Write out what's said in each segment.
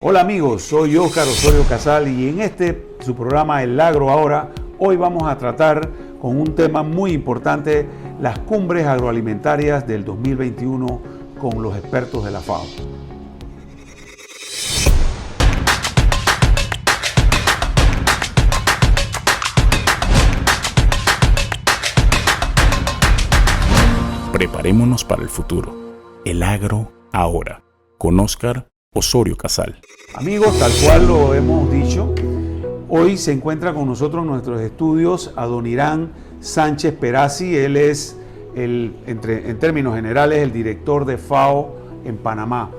Hola amigos, soy Óscar Osorio Casal y en su programa El Agro Ahora, hoy vamos a tratar con un tema muy importante, las cumbres agroalimentarias del 2021 con los expertos de la FAO. Preparémonos para el futuro. El Agro Ahora, con Óscar Osorio Casal. Amigos, tal cual lo hemos dicho, hoy se encuentra con nosotros en nuestros estudios Adonirán Sánchez Perazzi. Él es, en términos generales, el director de FAO en Panamá.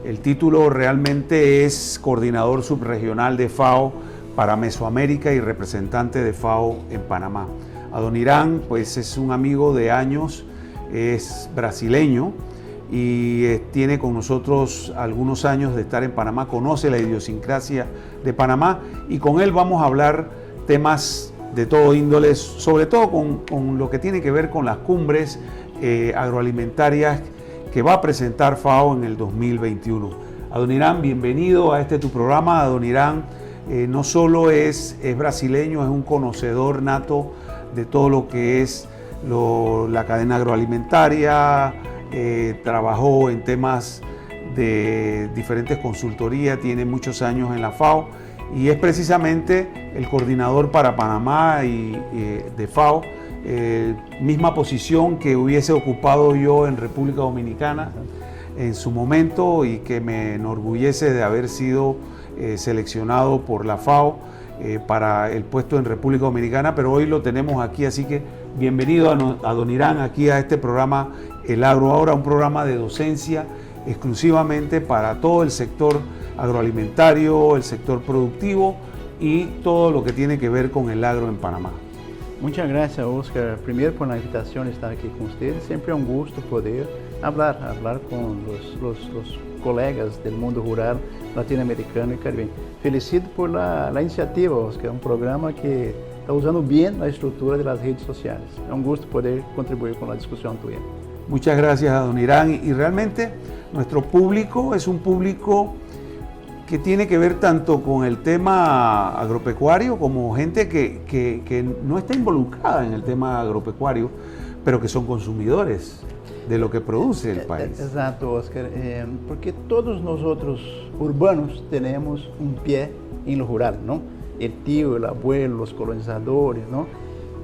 El título realmente es coordinador subregional de FAO para Mesoamérica y representante de FAO en Panamá. Adonirán, pues, es un amigo de años, es brasileño y tiene con nosotros algunos años de estar en Panamá, conoce la idiosincrasia de Panamá y con él vamos a hablar temas de todo índole, sobre todo con lo que tiene que ver con las cumbres agroalimentarias que va a presentar FAO en el 2021. Adonirán, bienvenido a tu programa. Adonirán no solo es brasileño, es un conocedor nato de todo lo que es la cadena agroalimentaria. Trabajó en temas de diferentes consultorías, tiene muchos años en la FAO y es precisamente el coordinador para Panamá y de FAO, misma posición que hubiese ocupado yo en República Dominicana en su momento y que me enorgullece de haber sido seleccionado por la FAO para el puesto en República Dominicana, pero hoy lo tenemos aquí, así que bienvenido a Adonirán aquí a este programa El Agro Ahora, un programa de docencia exclusivamente para todo el sector agroalimentario, el sector productivo y todo lo que tiene que ver con el agro en Panamá. Muchas gracias, Óscar, primero por la invitación a estar aquí con ustedes. Siempre es un gusto poder hablar con los colegas del mundo rural latinoamericano y caribeño. Felicito por la iniciativa, Óscar, un programa que está usando bien la estructura de las redes sociales. Es un gusto poder contribuir con la discusión tuya. Muchas gracias, Adonirán. Y realmente nuestro público es un público que tiene que ver tanto con el tema agropecuario como gente que no está involucrada en el tema agropecuario, pero que son consumidores de lo que produce el país. Exacto, Óscar, porque todos nosotros urbanos tenemos un pie en lo rural, ¿no? El tío, el abuelo, los colonizadores, ¿no?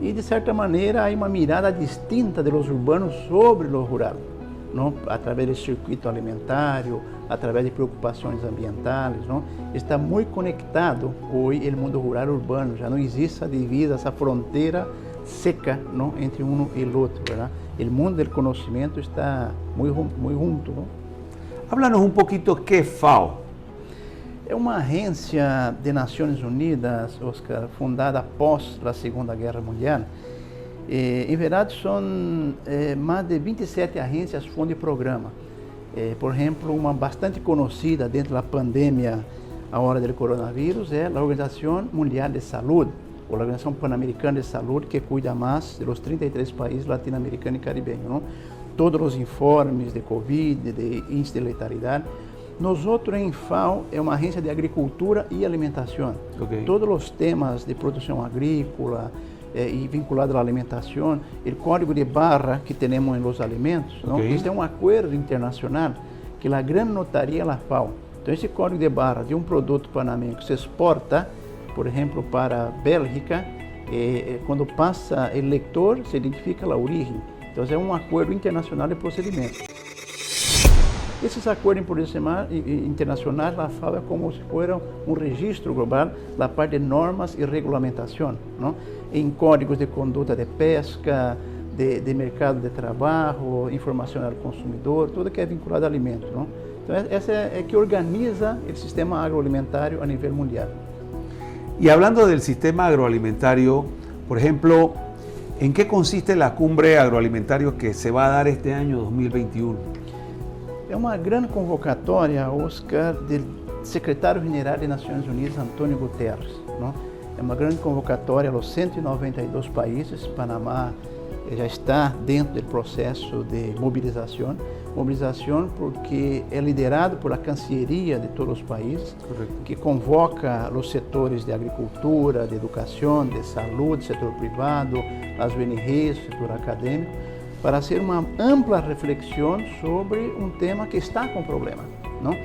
Y de cierta manera hay una mirada distinta de los urbanos sobre lo rural, ¿no? A través del circuito alimentario, a través de preocupaciones ambientales, ¿no? Está muy conectado hoy el mundo rural urbano, ya no existe esa divisa, esa frontera seca, ¿no? Entre uno y el otro, ¿verdad? El mundo del conocimiento está muy junto, ¿no? Háblanos un poquito qué es FAO. É uma agência de Nações Unidas, Óscar, fundada após a Segunda Guerra Mundial. Em verdade, são mais de 27 agências fundo de programa. Por exemplo, uma bastante conhecida dentro da pandemia, a hora do coronavírus, é a Organização Mundial de Saúde, ou a Organização Pan-Americana de Saúde, que cuida mais dos 33 países latino-americanos e caribenhos, não? Todos os informes de Covid, de índice de letalidade. Nosotros en FAO es una agencia de agricultura y alimentación. Okay. Todos los temas de producción agrícola y vinculados a la alimentación, el código de barra que tenemos en los alimentos, ¿no? Okay. Este es un acuerdo internacional que la gran notaría la FAO. Entonces, ese código de barra de un producto panameño que se exporta, por ejemplo, para Bélgica, cuando pasa el lector, se identifica la origen. Entonces, es un acuerdo internacional de procedimiento. Esses acordos internacionais, a FAO é como se fosse um registro global da parte de normas e regulamentação, não? Em códigos de conduta de pesca, de mercado de trabalho, informação ao consumidor, tudo que é vinculado a alimentos, não? Então, essa é que organiza o sistema agroalimentário a nível mundial. Y hablando del sistema agroalimentario, por ejemplo, ¿en qué consiste la cumbre agroalimentaria que se va a dar este año 2021? É uma grande convocatória, Óscar, do secretário-geral das Nações Unidas, Antônio Guterres, não? É uma grande convocatória aos 192 países, Panamá já está dentro do processo de mobilização. Mobilização porque é liderado por a Cancilleria de todos os países, Correcto. que convoca os setores de agricultura, de educação, de saúde, setor privado, as ONGs, setor acadêmico, para fazer uma ampla reflexão sobre um tema que está com problema, não?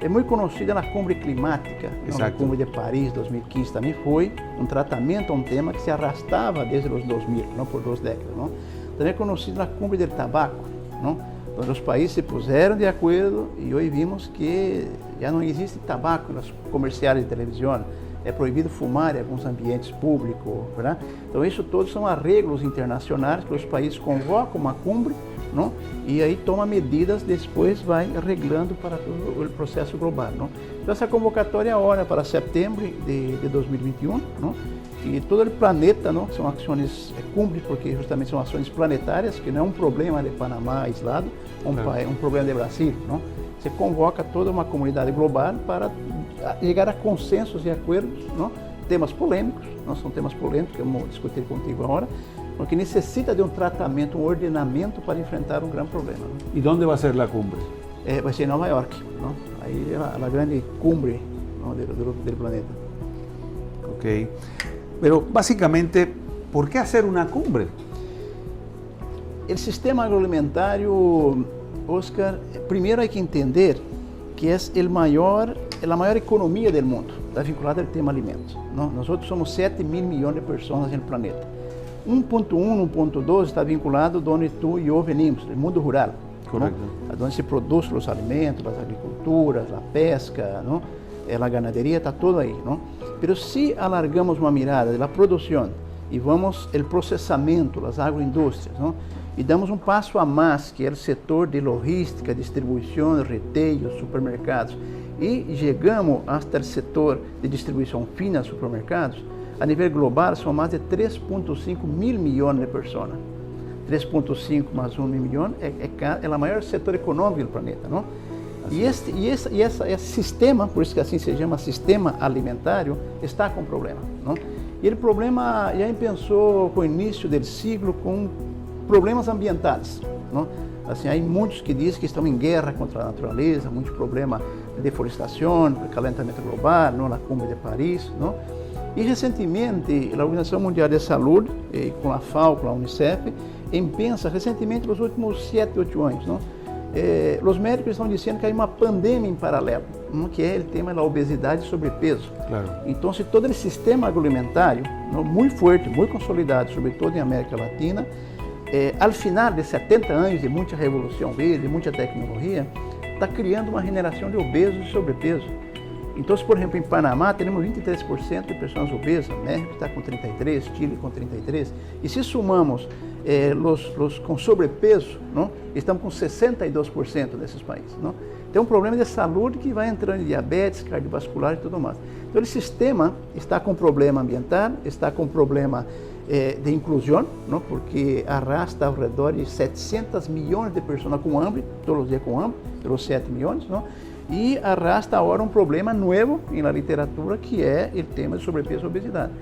É muito conhecida na Cumbre Climática, na Cumbre de Paris 2015 também foi um tratamento a um tema que se arrastava desde os 2000, não, por 2 décadas. Não? Também é conhecido na Cumbre do Tabaco, não? Onde os países se puseram de acordo e hoje vimos que já não existe tabaco nos comerciais de televisão, é proibido fumar em alguns ambientes públicos, né? Então isso todos são arreglos internacionais que os países convocam uma cumbre, não? E aí toma medidas, depois vai reglando para todo o processo global, não? Então essa convocatória é hora para setembro de 2021, não? E todo o planeta, não? São ações cumbres, porque justamente são ações planetárias, que não é um problema de Panamá aislado, um problema de Brasil, não? Você convoca toda uma comunidade global para chegar a consensos e acordos, não? Temas polêmicos, não são temas polêmicos que eu vou discutir contigo agora, porque necessita de um tratamento, um ordenamento para enfrentar um grande problema. Não? ¿Y dónde va a ser la cumbre? Vai ser em Nova York, não? Aí é a grande cumbre, não, do planeta. Ok. Pero básicamente, ¿por qué hacer una cumbre? O sistema agroalimentario, Oscar, primeiro hay que entender que é a maior economia do mundo, está vinculada ao tema alimentos. Não? Nós somos 7 mil milhões de pessoas no planeta. 1.1, 1.2 está vinculado onde tu e eu venimos, o mundo rural. Correto. Onde se produz os alimentos, as agriculturas, a pesca, não? A ganaderia, está tudo aí. Não? Mas se alargamos uma mirada da produção e vamos ao processamento, das agroindústrias, não? E damos um passo a mais, que é o setor de logística, distribuição, retail, supermercados, e chegamos até o setor de distribuição fina, supermercados, a nível global são mais de 3,5 mil milhões de pessoas. 3,5 mais 1 milhão é o maior setor econômico do planeta, não? E esse sistema, por isso que assim se chama sistema alimentário, está com problema, não? E o problema já pensou com o início do século com problemas ambientais, não? Assim, há muitos que dizem que estão em guerra contra a natureza, muitos problemas de deforestação, de calentamento global, não? Na Cumbre de Paris, não? E recentemente a Organização Mundial de Saúde, com a FAO, com a Unicef, pensa recentemente nos últimos 7, 8 anos, não? Os médicos estão dizendo que há uma pandemia em paralelo, não? Que é o tema da obesidade e sobrepeso. Claro. Então, se todo o sistema agroalimentário, não, muito forte, muito consolidado, sobretudo em América Latina, ao final de 70 anos de muita revolução verde, de muita tecnologia, está criando uma generação de obesos e sobrepeso. Então, por exemplo, em Panamá, temos 23% de pessoas obesas, México está com 33%, Chile com 33%, e se somamos os com sobrepeso, não, estamos com 62% desses países. Não? Tem um problema de saúde que vai entrando em diabetes, cardiovascular e tudo mais. Então, o sistema está com problema ambiental, está com problema de inclusão, não? Porque arrasta ao redor de 700 milhões de pessoas com hambre, todos os dias com hambre, pelos 7 milhões, não? E arrasta agora um problema novo na literatura, que é o tema de sobrepeso e obesidade.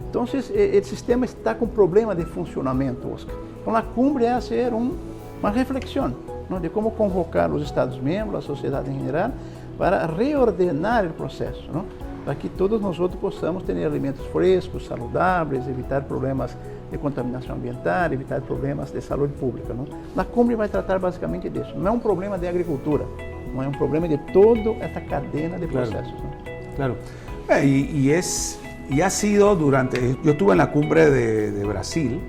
Então, o sistema está com problema de funcionamento, Oscar. Então, a cumbre é ser uma reflexão, não? De como convocar os Estados-membros, a sociedade em geral, para reordenar o processo, não? Para que todos nós outros possamos ter alimentos frescos, saudáveis, evitar problemas de contaminação ambiental, evitar problemas de saúde pública. Não? A cumbre vai tratar basicamente disso. Não é um problema de agricultura, não é um problema de toda essa cadeia de processos. Claro. Y ha sido durante, yo estuve en la cumbre de Brasil,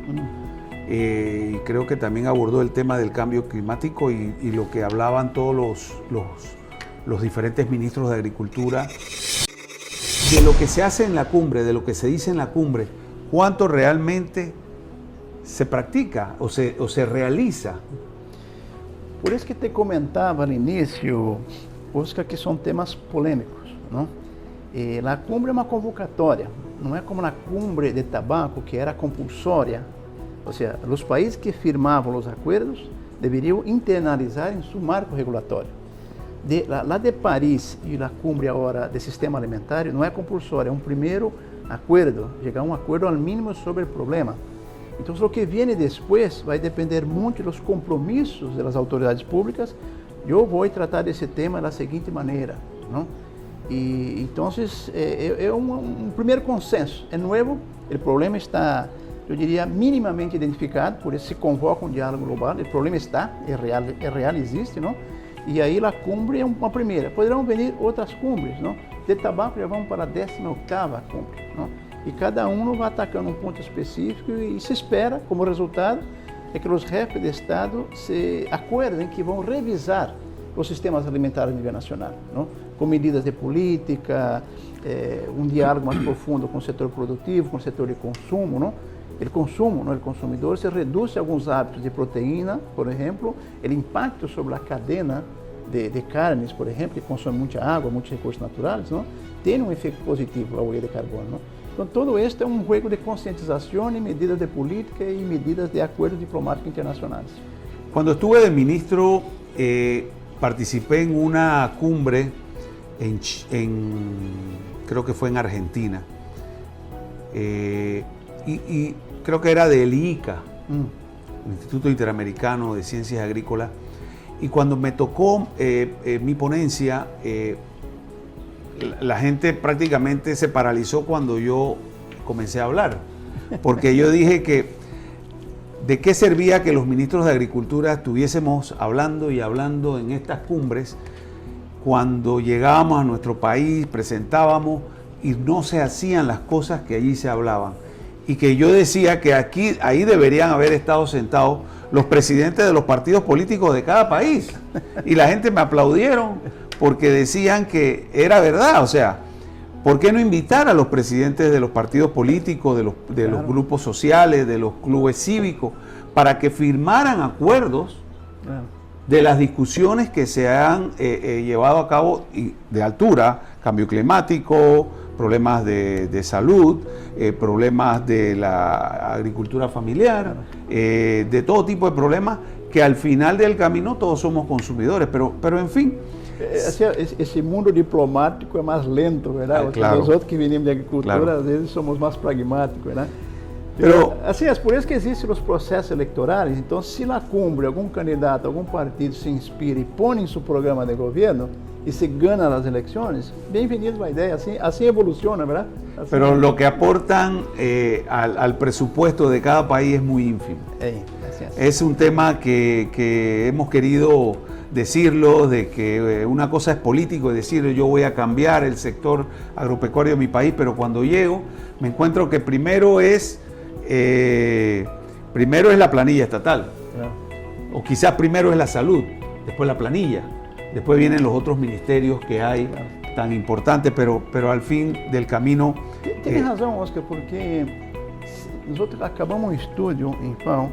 y creo que también abordó el tema del cambio climático y lo que hablaban todos los diferentes ministros de Agricultura, de lo que se hace en la cumbre, de lo que se dice en la cumbre, cuánto realmente se practica o se realiza. Por isso que te comentava no início, Oscar, que são temas polêmicos, não? A cumbre é uma convocatória, não é como na cumbre de tabaco, que era compulsória. Ou seja, os países que firmavam os acordos deveriam internalizar em seu marco regulatório. Lá de Paris e a cumbre agora do sistema alimentar não é compulsório, é um primeiro acordo, chegar a um acordo ao mínimo sobre o problema. Então, o que vem depois vai depender muito dos compromissos das autoridades públicas. Eu vou tratar desse tema da seguinte maneira, não? E então é um primeiro consenso. É novo, o problema está, eu diria, minimamente identificado, por isso se convoca um diálogo global. O problema está, é real, existe, não? E aí a cumbre é uma primeira. Poderão vir outras cumbres, não? De tabaco já vamos para a 18ª cumbre, não? E cada um vai atacando um ponto específico e se espera, como resultado, é que os chefes de Estado se acordem que vão revisar os sistemas alimentares a nível nacional, não? Com medidas de política, um diálogo mais profundo com o setor produtivo, com o setor de consumo, não? O consumo, não? O consumidor se reduz alguns hábitos de proteína, por exemplo, o impacto sobre a cadeia de carnes, por exemplo, que consome muita água, muitos recursos naturais, não? Tem um efeito positivo a huella de carbono, não? Então, todo este é um jogo de conscientização e medidas de política e medidas de acordos diplomáticos internacionais. Cuando estuve de ministro, participé en una cumbre creo que fue en Argentina, y creo que era del IICA, el Instituto Interamericano de Ciencias Agrícolas, y cuando me tocó mi ponencia, la gente prácticamente se paralizó cuando yo comencé a hablar, porque yo dije que de qué servía que los ministros de Agricultura estuviésemos hablando y hablando en estas cumbres cuando llegábamos a nuestro país, presentábamos y no se hacían las cosas que allí se hablaban. Y que yo decía que ahí deberían haber estado sentados los presidentes de los partidos políticos de cada país. Y la gente me aplaudieron porque decían que era verdad. O sea, ¿por qué no invitar a los presidentes de los partidos políticos, de los grupos sociales, de los clubes cívicos, para que firmaran acuerdos de las discusiones que se han llevado a cabo de altura, cambio climático, problemas de salud, problemas de la agricultura familiar, de todo tipo de problemas que al final del camino todos somos consumidores, pero en fin. Esse mundo diplomático é mais lento, verdade? Claro. Nós outros que venimos de agricultura, Claro. às vezes somos mais pragmáticos, verdade? Pero, assim, é por isso que existem os processos eleitorais. Então, se na cumbre algum candidato, algum partido se inspira e põe em seu programa de governo e se ganha nas eleições, bem-vindo à ideia. Assim evoluciona, verdade? Assim, pero lo que aportan al presupuesto de cada país es muy ínfimo. assim. Es un tema que hemos querido decirlo, de que una cosa es político, es decir, yo voy a cambiar el sector agropecuario de mi país, pero cuando llego me encuentro que primero es la planilla estatal, o quizás primero es la salud, después la planilla, después vienen los otros ministerios que hay tan importantes, pero al fin del camino... Tem razão, Oscar, porque nós acabamos um estudo em FAO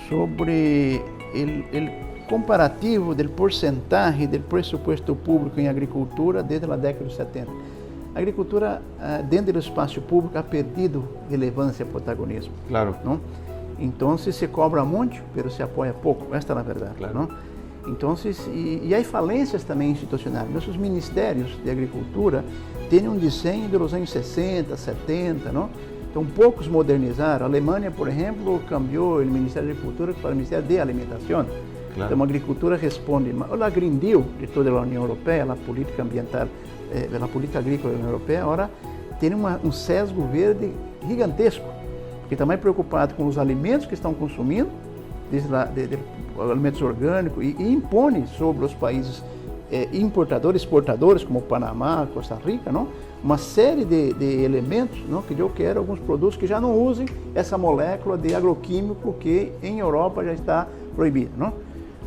sobre o comparativo do porcentaje do presupuesto público em agricultura desde a década de 70. A agricultura, dentro do espaço público, ha perdido relevância e protagonismo. Claro. Não? Então, se cobra muito, mas se apoia pouco. Esta é a verdade. Claro. Não? Então, e há falências também institucionais. Nossos ministérios de agricultura têm um desenho dos anos 60, 70, não? Então, poucos modernizaram. A Alemanha, por exemplo, cambiou o Ministério da Agricultura para o Ministério de Alimentação. Claro. Então, a agricultura responde. A Green Deal de toda a União Europeia, a política ambiental, a política agrícola da União Europeia, agora tem um sesgo verde gigantesco, porque está mais preocupado com os alimentos que estão consumindo, desde alimentos orgânicos, e impõe sobre os países importadores, exportadores, como Panamá, Costa Rica, não? Uma série de elementos, não? Que eu quero alguns produtos que já não usem essa molécula de agroquímico que em Europa já está proibida, não?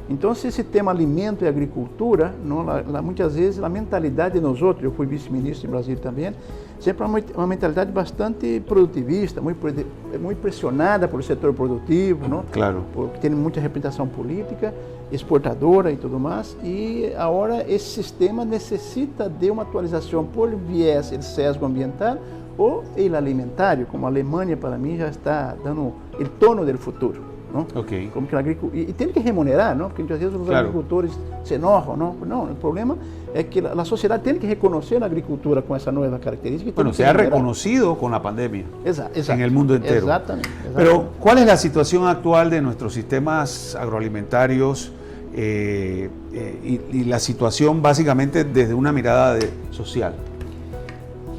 Então, se esse tema alimento e agricultura, não, muitas vezes a mentalidade de nós outros, eu fui vice-ministro em Brasília também, sempre uma mentalidade bastante produtivista, muito pressionada pelo setor produtivo, não? Claro. Porque tem muita representação política, exportadora e tudo mais, e agora esse sistema necessita de uma atualização por viés do sesgo ambiental ou ele alimentário, como a Alemanha, para mim, já está dando o tono do futuro. ¿no? Ok. Como que y tiene que remunerar, ¿no? Porque muchas veces los agricultores se enojan, ¿no? No, el problema es que la sociedad tiene que reconocer la agricultura con esa nueva característica. Bueno, se ha reconocido con la pandemia en el mundo entero. Exactamente. Pero, ¿cuál es la situación actual de nuestros sistemas agroalimentarios y la situación básicamente desde una mirada social?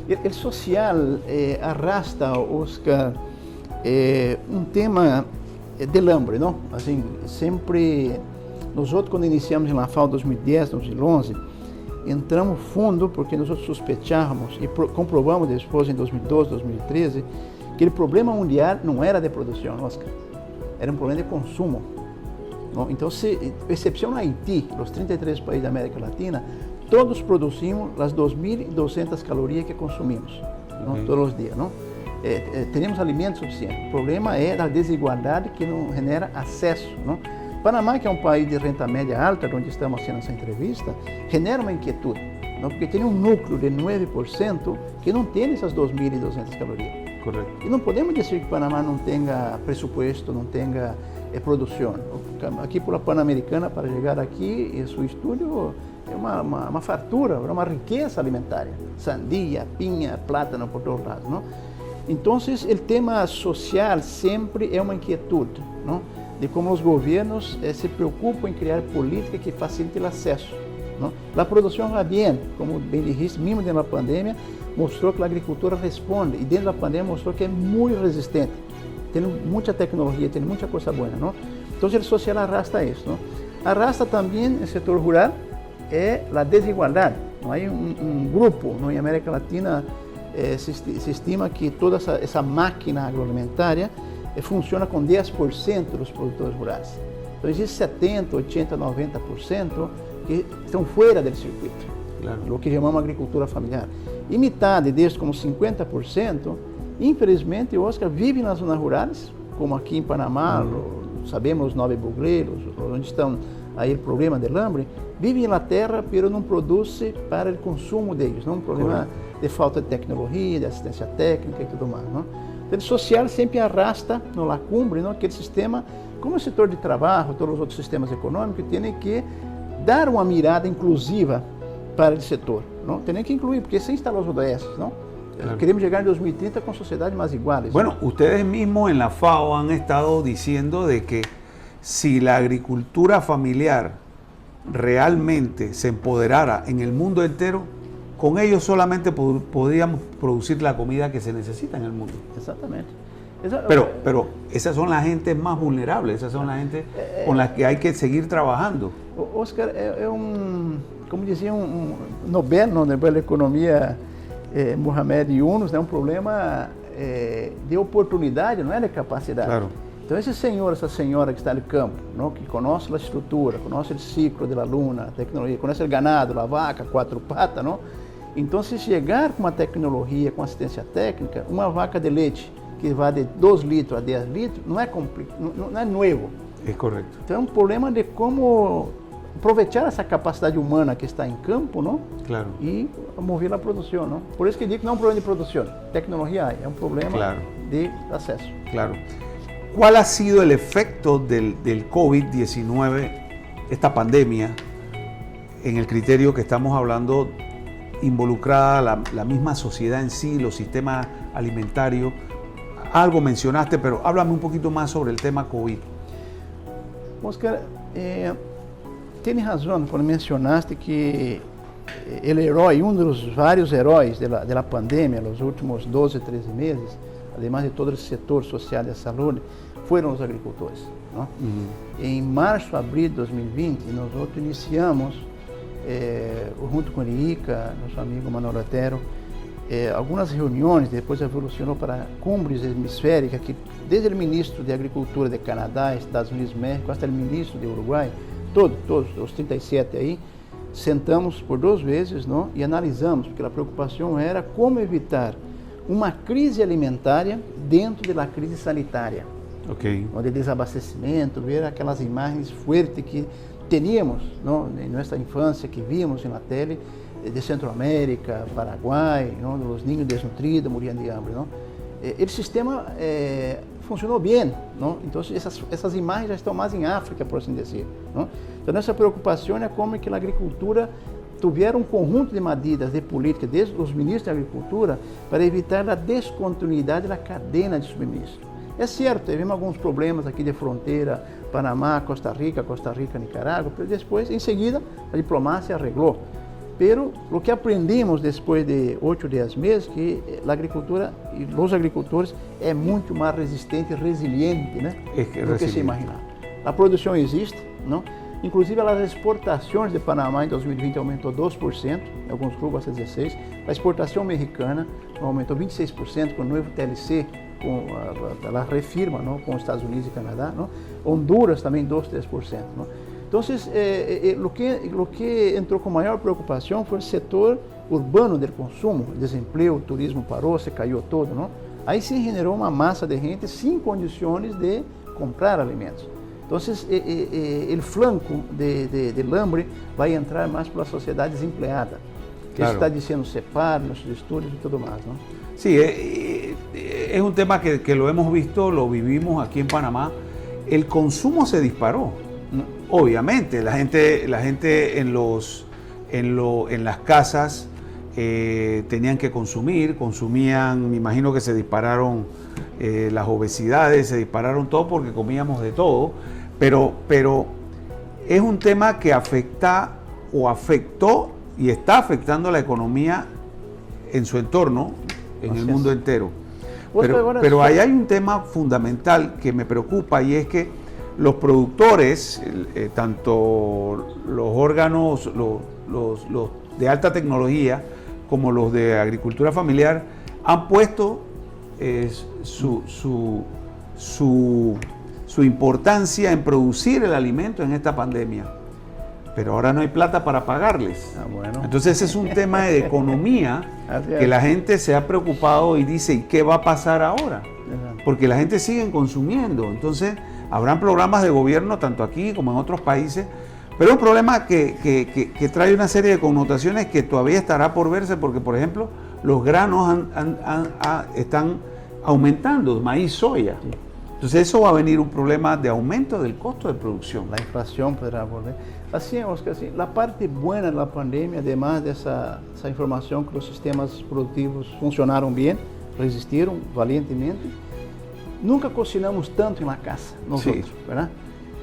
El social arrastra, Oscar, um tema del hambre, não? Assim, sempre, nós outros, quando iniciamos em La FAO 2010, 2011, entramos fundo porque nós outros suspeitávamos e comprovamos depois em 2012, 2013, que o problema mundial não era de produção, Oscar, era um problema de consumo. Não? Então, exceção a Haití, os 33 países da América Latina, todos produzimos as 2.200 calorias que consumimos, todos os dias, não? Temos alimentos suficientes. O problema é a desigualdade que não genera acesso, não? Panamá, que é um país de renda média alta, onde estamos fazendo essa entrevista, genera uma inquietude, não? Porque tem um núcleo de 9% que não tem essas 2.200 calorias. Correto. E não podemos dizer que Panamá não tenha presupuesto, não tenha produção. Aqui por a Pan-Americana, para chegar aqui, em seu estúdio, é uma fartura, uma riqueza alimentar. Sandia, pinha, plátano por todos lados, não? Então, o tema social sempre é uma inquietude, não? De como os governos se preocupam em criar políticas que facilitem o acesso, não? A produção vai bem, como bem dijiste, mesmo dentro da pandemia, mostrou que a agricultura responde, e dentro da pandemia mostrou que é muito resistente. Tem muita tecnologia, tem muita coisa boa, não? Então, o social arrasta isso, não? Arrasta também no setor rural é a desigualdade. Não há um grupo, não, em América Latina, se estima que toda essa máquina agroalimentar funciona com 10% dos produtores rurais. Então, existe 70%, 80%, 90% que estão fora do circuito, claro. O que chamamos agricultura familiar. E metade desses, como 50%, infelizmente, Oscar, vivem nas zonas rurais, como aqui em Panamá, sabemos os 9 bugreiros, onde estão aí o problema do hambre, vivem na terra, mas não produzem para o consumo deles, não? Um problema de falta de tecnologia, de assistência técnica e tudo mais, não? Então, o social sempre arrasta na cumbre, não? Aquele sistema, como o setor de trabalho, todos os outros sistemas econômicos, tem que dar uma mirada inclusiva para o setor, não? Tem que incluir, porque se instalar os ODS, não? Claro. Queremos llegar en 2030 con sociedades más iguales. Bueno, ustedes mismos en la FAO han estado diciendo de que si la agricultura familiar realmente se empoderara en el mundo entero, con ellos solamente podríamos producir la comida que se necesita en el mundo. Exactamente. Pero esas son las gentes más vulnerables, esas son las gentes con las que hay que seguir trabajando. Oscar, como decía un Nobel, Nobel de Economía, Mohamed Yunus, é um problema de oportunidade, não é de capacidade. Claro. Então, esse senhor, essa senhora que está no campo, não, que conhece a estrutura, conhece o ciclo da luna, a tecnologia, conhece o ganado, a vaca, 4 patas, não? Então, se chegar com uma tecnologia, com assistência técnica, uma vaca de leite que vai de 2 litros a 10 litros, não é novo. É correto. Então, é um problema de como aproveitar essa capacidade humana que está em campo, não? Claro. E mover a produção, não? Por isso que digo que não é um problema de produção, tecnologia é um problema de acesso. Claro. ¿Cuál ha sido el efecto del COVID-19, esta pandemia, en el criterio que estamos hablando, involucrada la misma sociedad en sí, los sistemas alimentarios? Algo mencionaste, pero háblame un poquito más sobre el tema COVID. Oscar, tem razão quando mencionaste que o herói, um dos vários heróis da pandemia, nos últimos 12, 13 meses, además de todo o setor social da saúde, foram os agricultores. Não? Em março, abril de 2020, nós iniciamos, junto com o IICA, nosso amigo Manuel Otero, algumas reuniões, depois evolucionou para cumbres hemisféricas, que desde o ministro de Agricultura de Canadá, Estados Unidos, México, até o ministro de Uruguai, todos os 37 aí, sentamos por 2 vezes, não? E analisamos, porque a preocupação era como evitar uma crise alimentar dentro da crise sanitária. Onde desabastecimento, ver aquelas imagens fortes que teníamos, não? Em nossa infância, que vimos na tele, de Centroamérica, Paraguai, não? Os ninhos desnutridos, morriam de hambre. Não? O sistema funcionou bem, não? Então essas imagens já estão mais em África, por assim dizer, não? Então essa preocupação é como que a agricultura tiveram um conjunto de medidas de política desde os ministros da agricultura para evitar a descontinuidade da cadeia de suministro. É certo, tivemos alguns problemas aqui de fronteira, Panamá, Costa Rica, Nicarágua, mas depois, em seguida, a diplomacia arreglou. Pero o que aprendemos depois de 8 ou 10 meses, que a agricultura e os agricultores é muito mais resistente e resiliente, né, do que se imaginava. A produção existe, não? Inclusive as exportações de Panamá em 2020 aumentou 2%, em alguns grupos até 16%. A exportação mexicana aumentou 26% com o novo TLC, com a refirma, não, com os Estados Unidos e Canadá. Não? Honduras também 2-3%. Não? Então, o que entrou com maior preocupação foi o setor urbano do consumo, desemprego, o turismo parou, se caiu todo. Não? Aí se generou uma massa de gente sem condições de comprar alimentos. Então, o flanco de hambre vai entrar mais para a sociedade desempregada. Claro. Isso está dizendo CEPAR, nossos estudos e tudo mais, ¿no? Sí, es un tema que lo hemos visto, lo vivimos aquí en Panamá. El consumo se disparó. Obviamente, la gente en las casas tenían que consumían, me imagino que se dispararon las obesidades, se dispararon todo porque comíamos de todo, pero es un tema que afecta o afectó y está afectando la economía en su entorno, en el mundo entero. Pero ahí hay un tema fundamental que me preocupa, y es que los productores, tanto los órganos los de alta tecnología como los de agricultura familiar, han puesto su importancia en producir el alimento en esta pandemia. Pero ahora no hay plata para pagarles. Bueno. Entonces ese es un tema de economía que la gente se ha preocupado y dice, ¿y qué va a pasar ahora? Porque la gente sigue consumiendo. Entonces habrán programas de gobierno tanto aquí como en otros países, pero es un problema que trae una serie de connotaciones que todavía estará por verse, porque por ejemplo los granos están aumentando, maíz, soya. Sí. Entonces eso va a venir un problema de aumento del costo de producción. La inflación podrá volver. Así, Oscar, assim, la parte buena de la pandemia, además de esa información que los sistemas productivos funcionaron bien, resistieron valientemente, nunca cocinamos tanto en la casa, nosotros, sí, ¿verdad?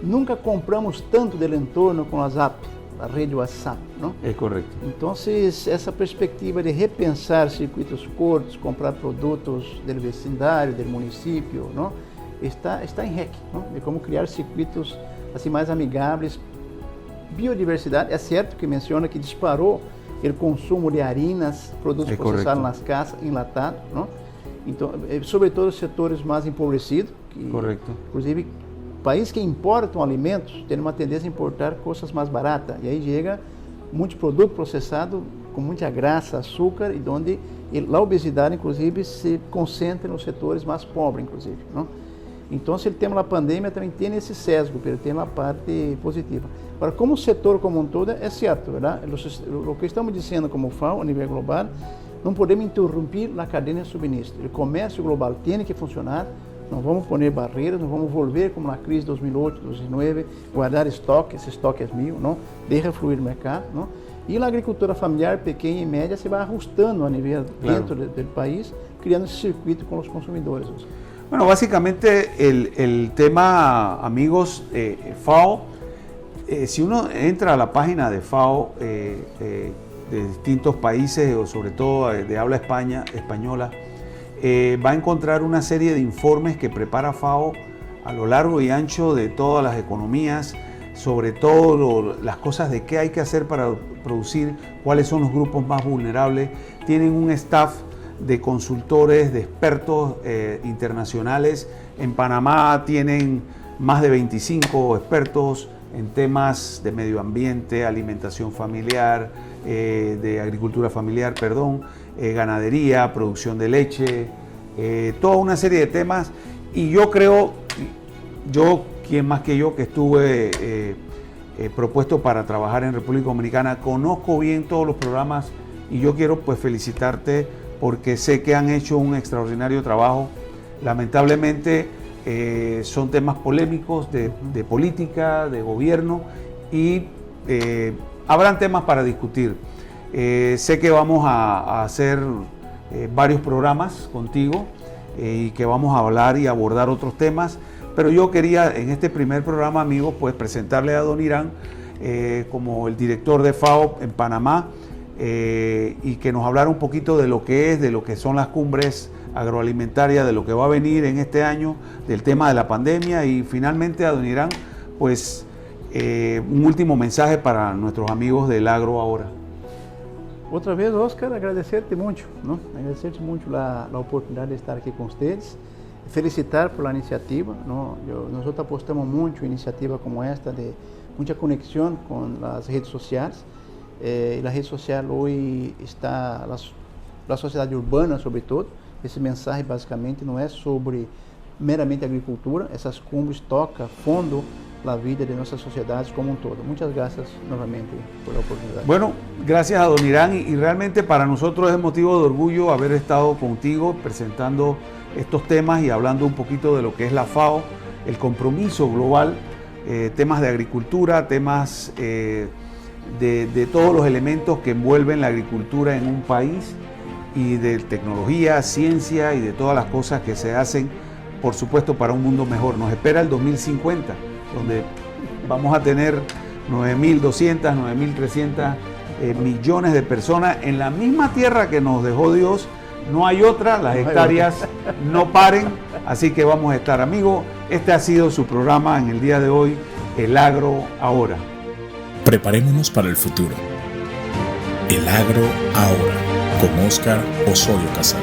Nunca compramos tanto del entorno con las apps, la red WhatsApp, ¿no? Es correcto. Entonces, esa perspectiva de repensar circuitos cortos, comprar productos del vecindario, del municipio, ¿no? Está em REC, ¿no? De como criar circuitos assim mais amigáveis. Biodiversidade, é certo que menciona que disparou o consumo de harinas, produtos processados nas casas, enlatados, não? Então, sobretudo os setores mais empobrecidos, que, correto. Inclusive, países que importam alimentos têm uma tendência a importar coisas mais baratas, e aí chega muito produto processado com muita graxa, açúcar, e onde a obesidade, inclusive, se concentra nos setores mais pobres, inclusive, não? Então, se ele tem uma pandemia, também tem esse sesgo, mas tem uma parte positiva. Agora, como o setor como um todo, é certo, verdade? O que estamos dizendo como FAO, a nível global, não podemos interromper a cadeia de suministro. O comércio global tem que funcionar, não vamos pôr barreiras, não vamos volver como na crise de 2008, 2009, guardar estoque, esse estoque é meu, não? Deixa fluir o mercado, não? E a agricultura familiar, pequena e média, se vai ajustando a nível dentro do país, criando esse circuito com os consumidores. Bueno, básicamente el tema, amigos, FAO, si uno entra a la página de FAO de distintos países, o sobre todo de habla española, va a encontrar una serie de informes que prepara FAO a lo largo y ancho de todas las economías, sobre todo las cosas de qué hay que hacer para producir, cuáles son los grupos más vulnerables. Tienen un staff de consultores, de expertos internacionales. En Panamá tienen más de 25 expertos en temas de medio ambiente, alimentación familiar, de agricultura familiar, ganadería, producción de leche, toda una serie de temas. Y yo creo, quien más que yo que estuve propuesto para trabajar en República Dominicana, conozco bien todos los programas, y yo quiero pues felicitarte porque sé que han hecho un extraordinario trabajo. Lamentablemente son temas polémicos de política, de gobierno, y habrán temas para discutir. Sé que vamos a hacer varios programas contigo y que vamos a hablar y abordar otros temas, pero yo quería en este primer programa, amigos, pues presentarle a don Irán como el director de FAO en Panamá, y que nos hablara un poquito de lo que es, de lo que son las cumbres agroalimentarias, de lo que va a venir en este año, del tema de la pandemia, y finalmente a don Irán, pues un último mensaje para nuestros amigos del agro ahora. Otra vez, Oscar, agradecerte mucho, ¿no? Agradecerte mucho la oportunidad de estar aquí con ustedes, felicitar por la iniciativa, ¿no? Nosotros apostamos mucho en iniciativas como esta, de mucha conexión con las redes sociales. La red social hoy está, la sociedade urbana sobre todo. Esse mensaje basicamente não é sobre meramente agricultura, essas cumbres tocam fundo la vida de nuestras sociedades como un todo. Muchas gracias nuevamente por la oportunidad. Bueno, gracias a don Irán, y realmente para nosotros es motivo de orgullo haber estado contigo presentando estos temas y hablando un poquito de lo que es la FAO, el compromiso global, temas de agricultura, temas de todos los elementos que envuelven la agricultura en un país, y de tecnología, ciencia y de todas las cosas que se hacen, por supuesto, para un mundo mejor. Nos espera el 2050, donde vamos a tener 9.200, 9.300 millones de personas en la misma tierra que nos dejó Dios. No hay otra, las hectáreas no paren, así que vamos a estar, amigos. Este ha sido su programa en el día de hoy, El Agro Ahora. Preparémonos para el futuro. El Agro Ahora, con Óscar Osorio Casal.